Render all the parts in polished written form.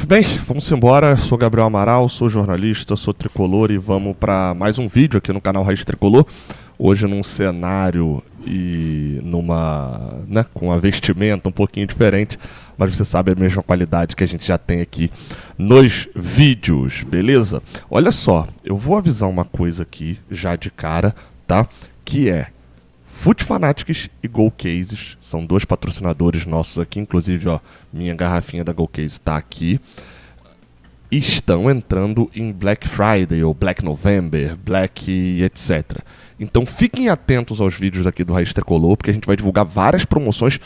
bem, vamos embora. Sou Gabriel Amaral, sou jornalista, sou tricolor e vamos para mais um vídeo aqui no canal Raiz Tricolor. Hoje num cenário e com uma vestimenta um pouquinho diferente, mas você sabe a mesma qualidade que a gente já tem aqui nos vídeos, beleza? Olha só, eu vou avisar uma coisa aqui já de cara, tá? Que é Foot Fanatics e GoCases, são dois patrocinadores nossos aqui, inclusive, ó, minha garrafinha da GoCase está aqui. Estão entrando em Black Friday ou Black November, Black etc. Então fiquem atentos aos vídeos aqui do Raiz Tricolor, porque a gente vai divulgar várias promoções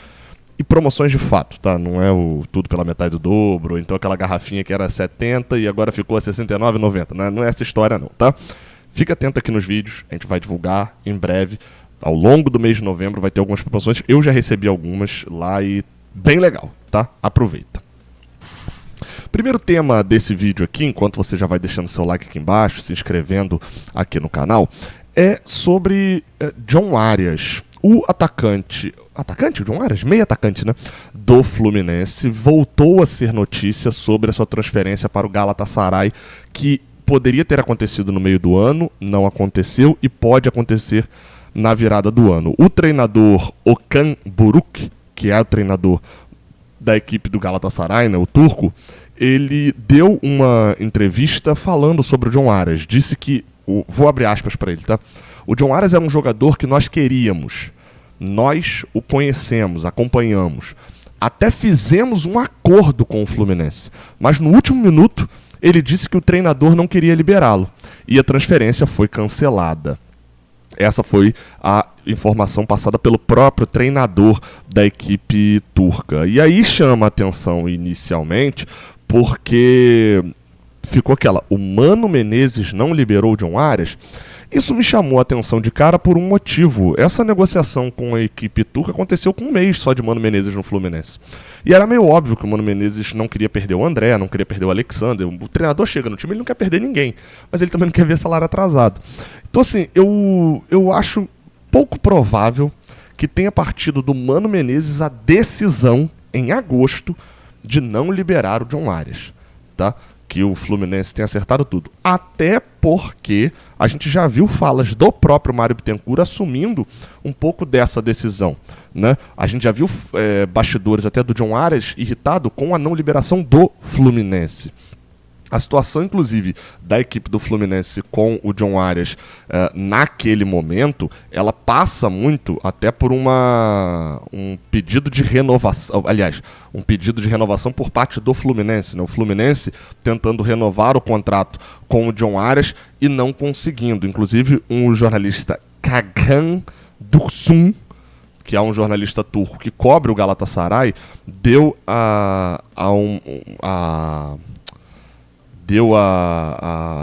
e promoções de fato, tá? Não é o tudo pela metade do dobro, ou então aquela garrafinha que era 70 e agora ficou a 69,90, né? Não é essa história não, tá? Fica atento aqui nos vídeos, a gente vai divulgar em breve. Ao longo do mês de novembro vai ter algumas promoções, eu já recebi algumas lá e bem legal, tá? Aproveita. Primeiro tema desse vídeo aqui, enquanto você já vai deixando seu like aqui embaixo, se inscrevendo aqui no canal, é sobre John Arias, o atacante, John Arias? Meio atacante, né? Do Fluminense, voltou a ser notícia sobre a sua transferência para o Galatasaray, que poderia ter acontecido no meio do ano, não aconteceu e pode acontecer na virada do ano. O treinador Okan Buruk, que é o treinador da equipe do Galatasaray, né, o turco, ele deu uma entrevista falando sobre o John Arias. Disse que, vou abrir aspas para ele, tá? O John Arias era um jogador que nós queríamos. Nós o conhecemos, acompanhamos. Até fizemos um acordo com o Fluminense. Mas no último minuto, ele disse que o treinador não queria liberá-lo. E a transferência foi cancelada. Essa foi a informação passada pelo próprio treinador da equipe turca. E aí chama a atenção inicialmente porque ficou o Mano Menezes não liberou o John Arias. Isso me chamou a atenção de cara por um motivo. Essa negociação com a equipe turca aconteceu com um mês só de Mano Menezes no Fluminense. E era meio óbvio que o Mano Menezes não queria perder o André, não queria perder o Alexander. O treinador chega no time, ele não quer perder ninguém, mas ele também não quer ver salário atrasado. Então assim, eu acho pouco provável que tenha partido do Mano Menezes a decisão, em agosto, de não liberar o John Arias, tá? Que o Fluminense tem acertado tudo. Até porque a gente já viu falas do próprio Mário Bittencourt assumindo um pouco dessa decisão, né? A gente já viu bastidores até do John Arias irritado com a não liberação do Fluminense. A situação, inclusive, da equipe do Fluminense com o John Arias naquele momento, ela passa muito até por um pedido de renovação, aliás, um pedido de renovação por parte do Fluminense, né? O Fluminense tentando renovar o contrato com o John Arias e não conseguindo. Inclusive, um jornalista, Kagan Dursun, que é um jornalista turco que cobre o Galatasaray, deu a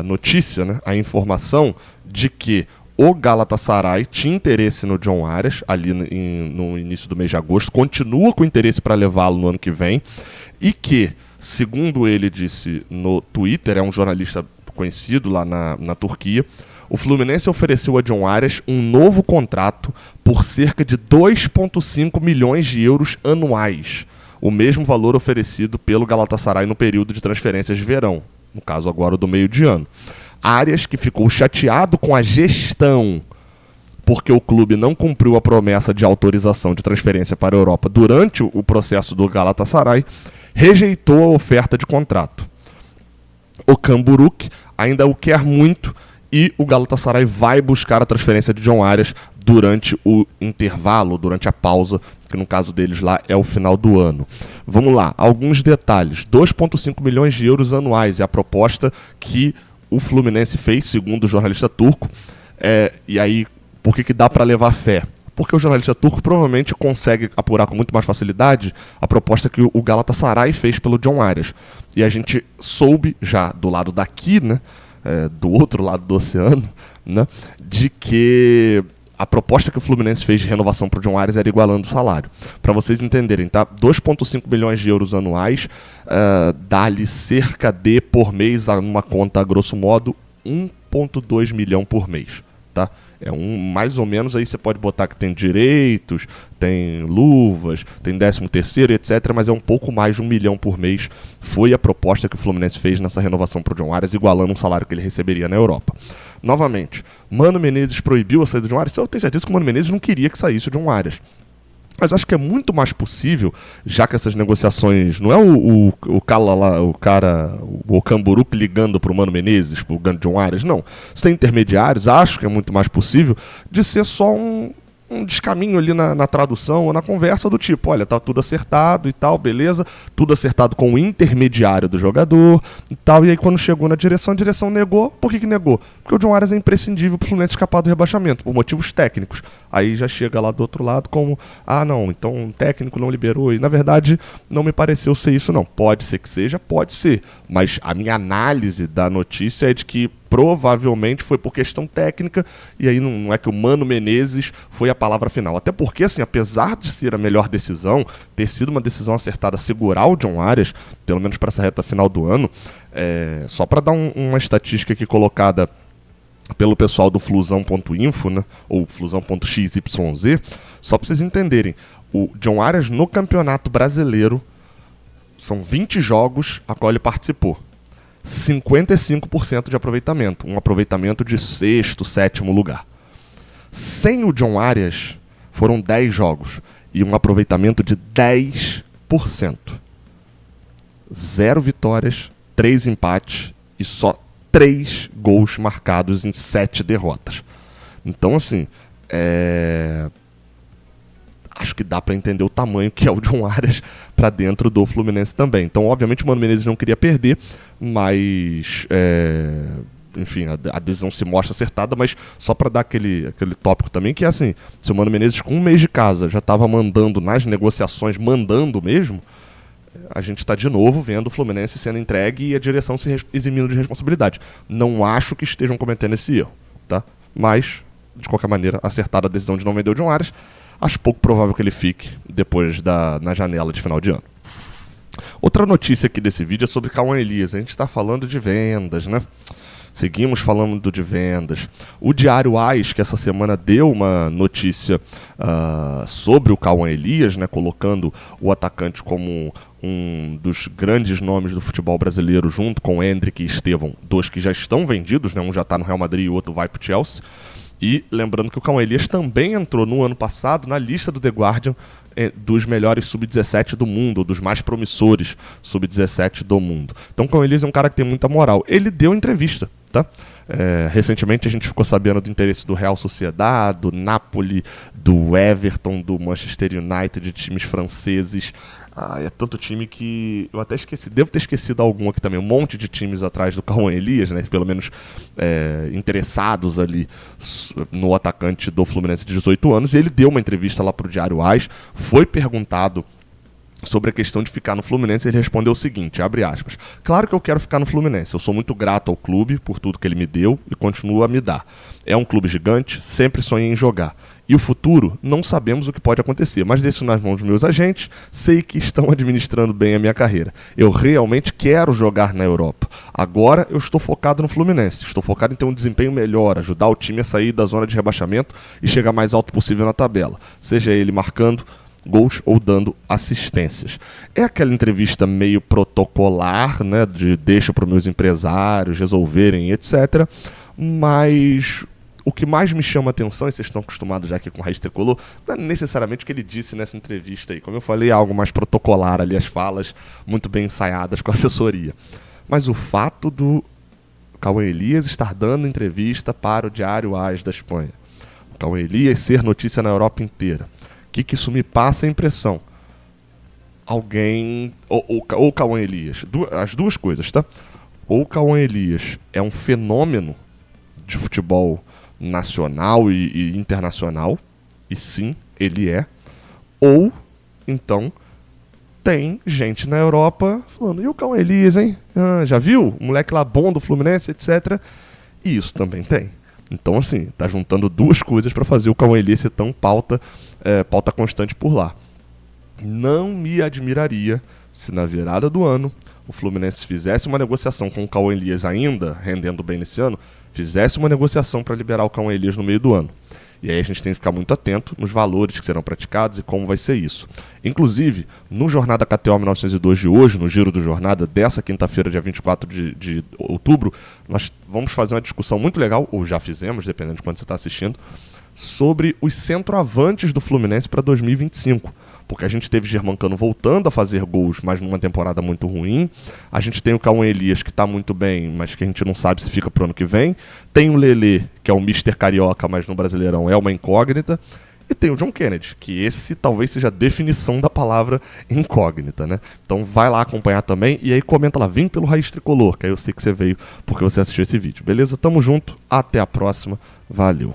notícia, né, a informação de que o Galatasaray tinha interesse no John Arias ali no início do mês de agosto, continua com interesse para levá-lo no ano que vem, e que, segundo ele disse no Twitter, é um jornalista conhecido lá na Turquia, o Fluminense ofereceu a John Arias um novo contrato por cerca de 2,5 milhões de euros anuais, o mesmo valor oferecido pelo Galatasaray no período de transferências de verão. No caso agora do meio de ano. Arias, que ficou chateado com a gestão, porque o clube não cumpriu a promessa de autorização de transferência para a Europa durante o processo do Galatasaray, rejeitou a oferta de contrato. O Okan Buruk ainda o quer muito e o Galatasaray vai buscar a transferência de John Arias durante o intervalo, durante a pausa, que no caso deles lá é o final do ano. Vamos lá, alguns detalhes. 2,5 milhões de euros anuais é a proposta que o Fluminense fez, segundo o jornalista turco. E aí, por que dá para levar fé? Porque o jornalista turco provavelmente consegue apurar com muito mais facilidade a proposta que o Galatasaray fez pelo John Arias. E a gente soube já do lado daqui, né, do outro lado do oceano, né, de que a proposta que o Fluminense fez de renovação para o John Arias era igualando o salário. Para vocês entenderem, tá? 2,5 milhões de euros anuais, dá-lhe cerca de, por mês, uma conta a grosso modo, 1,2 milhão por mês. Tá? tá? É mais ou menos, aí você pode botar que tem direitos, tem luvas, tem 13º, etc, mas é um pouco mais de 1 milhão por mês. Foi a proposta que o Fluminense fez nessa renovação pro John Arias, igualando um salário que ele receberia na Europa. Novamente, Mano Menezes proibiu a saída de John Arias. Eu tenho certeza que o Mano Menezes não queria que saísse o John Arias. Mas acho que é muito mais possível, já que essas negociações... Não é o Camburu ligando pro Mano Menezes, pro John Arias, não. Se tem intermediários, acho que é muito mais possível de ser só um descaminho ali na tradução ou na conversa do tipo, olha, tá tudo acertado e tal, beleza, tudo acertado com o intermediário do jogador e tal, e aí quando chegou na direção, a direção negou. Por que negou? Porque o John Arias é imprescindível pro Fluminense escapar do rebaixamento, por motivos técnicos. Aí já chega lá do outro lado como, não, então o técnico não liberou, e na verdade não me pareceu ser isso não. Pode ser que seja, pode ser, mas a minha análise da notícia é de que provavelmente foi por questão técnica, e aí não é que o Mano Menezes foi a palavra final. Até porque, assim, apesar de ser a melhor decisão, ter sido uma decisão acertada, segurar o John Arias, pelo menos para essa reta final do ano, só para dar uma estatística aqui colocada pelo pessoal do Flusão.info, né, ou Flusão.xyz, só para vocês entenderem, o John Arias no Campeonato Brasileiro são 20 jogos a qual ele participou. 55% de aproveitamento, um aproveitamento de 6º, 7º lugar. Sem o John Arias, foram 10 jogos e um aproveitamento de 10%. 0 vitórias, 3 empates e só 3 gols marcados em 7 derrotas. Então, assim, acho que dá para entender o tamanho que é o John Arias para dentro do Fluminense também. Então, obviamente, o Mano Menezes não queria perder, mas, enfim, a decisão se mostra acertada, mas só para dar aquele tópico também, que é assim, se o Mano Menezes com 1 mês de casa já estava mandando nas negociações, mandando mesmo, a gente está de novo vendo o Fluminense sendo entregue e a direção se eximindo de responsabilidade. Não acho que estejam cometendo esse erro, tá? Mas, de qualquer maneira, acertada a decisão de não vender o John Arias. Acho pouco provável que ele fique depois na janela de final de ano. Outra notícia aqui desse vídeo é sobre Cauã Elias. A gente está falando de vendas, né? Seguimos falando de vendas. O Diário AS, que essa semana deu uma notícia sobre o Cauã Elias, né, colocando o atacante como um dos grandes nomes do futebol brasileiro, junto com Endrick e Estevão, 2 que já estão vendidos, né, um já está no Real Madrid e o outro vai para o Chelsea. E lembrando que o Cauã Elias também entrou no ano passado na lista do The Guardian dos melhores sub-17 do mundo, dos mais promissores sub-17 do mundo. Então o Cauã Elias é um cara que tem muita moral. Ele deu entrevista, tá? Recentemente a gente ficou sabendo do interesse do Real Sociedad, do Napoli, do Everton, do Manchester United, de times franceses. É tanto time que eu até esqueci, devo ter esquecido algum aqui também, um monte de times atrás do Cauã Elias, né, pelo menos interessados ali no atacante do Fluminense de 18 anos, e ele deu uma entrevista lá para o Diário AS, foi perguntado sobre a questão de ficar no Fluminense, ele respondeu o seguinte, abre aspas, claro que eu quero ficar no Fluminense, eu sou muito grato ao clube por tudo que ele me deu e continua a me dar. É um clube gigante, sempre sonhei em jogar. E o futuro, não sabemos o que pode acontecer, mas deixo nas mãos dos meus agentes, sei que estão administrando bem a minha carreira. Eu realmente quero jogar na Europa. Agora eu estou focado no Fluminense, estou focado em ter um desempenho melhor, ajudar o time a sair da zona de rebaixamento e chegar mais alto possível na tabela, seja ele marcando gols ou dando assistências. É aquela entrevista meio protocolar, né, de deixo para os meus empresários resolverem, etc. Mas o que mais me chama a atenção, e vocês estão acostumados já aqui com o Raiz Tricolor, não é necessariamente o que ele disse nessa entrevista aí. Como eu falei, é algo mais protocolar ali, as falas muito bem ensaiadas com a assessoria. Mas o fato do Cauã Elias estar dando entrevista para o Diário AS da Espanha, o Cauã Elias ser notícia na Europa inteira, o que isso me passa a impressão? Alguém, ou Cauã Elias, as duas coisas, tá? Ou Cauã Elias é um fenômeno de futebol nacional e internacional, e sim, ele é, ou então tem gente na Europa falando, e o Cauã Elias, hein? Já viu? O moleque lá bom do Fluminense, etc. E isso também tem. Então, assim, tá juntando duas coisas para fazer o Cauã Elias ser tão pauta constante por lá. Não me admiraria se na virada do ano o Fluminense fizesse uma negociação com o Cauã Elias ainda, rendendo bem nesse ano, fizesse uma negociação para liberar o Cauã Elias no meio do ano. E aí a gente tem que ficar muito atento nos valores que serão praticados e como vai ser isso. Inclusive, no Jornada KTO 1902 de hoje, no Giro do Jornada, dessa quinta-feira, dia 24 de outubro, nós vamos fazer uma discussão muito legal, ou já fizemos, dependendo de quando você está assistindo, sobre os centroavantes do Fluminense para 2025. Porque a gente teve Germancano voltando a fazer gols, mas numa temporada muito ruim. A gente tem o Cauã Elias, que está muito bem, mas que a gente não sabe se fica pro ano que vem. Tem o Lelê, que é o Mister Carioca, mas no Brasileirão é uma incógnita. E tem o John Kennedy, que esse talvez seja a definição da palavra incógnita, né? Então vai lá acompanhar também e aí comenta lá, vem pelo Raiz Tricolor, que aí eu sei que você veio porque você assistiu esse vídeo. Beleza? Tamo junto, até a próxima, valeu.